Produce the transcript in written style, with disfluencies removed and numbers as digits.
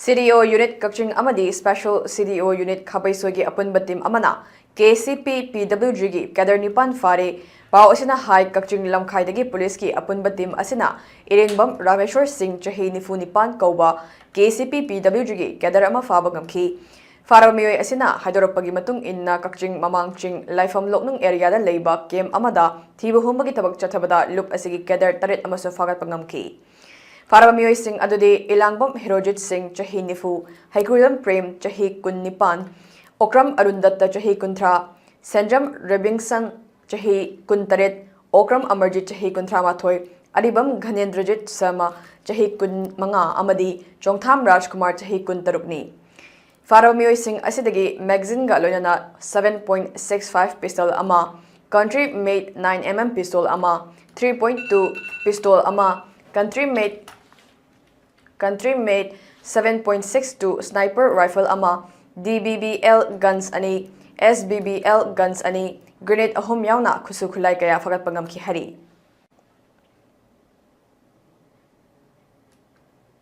CDO Unit Kakching Amadi Special CDO Unit Khabaisogi Apunba Team Amana KCP PWG gi Kadar Nipan Fare Pau Asina High Kakching Lamkhaidagi Police ki Apunba Team Asina Irenbam Rameshwar Singh Chahi Nifu Nipan Kauba KCP PWG gi Kadar Ama Fabangamki Faramioy Asina Hydropagi Matung Inna Kakching Mamangching Lifam Loknung area da Leiba Kem Amada Tibu Humagi Tabak Chatabada Lup Asigi Kadar Tarit Amaso Fagat Pangamki Faramioy Singh Adudi Ilangbam Hirojit Singh Chahi Nifu Haikulam Prem Chahi Kun Nipan Okram Arundatta Chahi Kuntra Senjam Rebingson Chahi Kuntaret Okram Amarjit Chahi Kuntra Mathoy Adibam Ghanendrajit Sama Chahi Kun Manga Amadi Chongtham Rajkumar Chahi Kuntarukni Faramioy Singh Asidagi magazine ga loinana 7.65 pistol ama country made 9mm pistol ama 3.2 pistol ama country made 7.62 sniper rifle ama DBBL guns ani SBBL guns ani grenade ahum yauna khusu khulai kaya fagat pangamki hari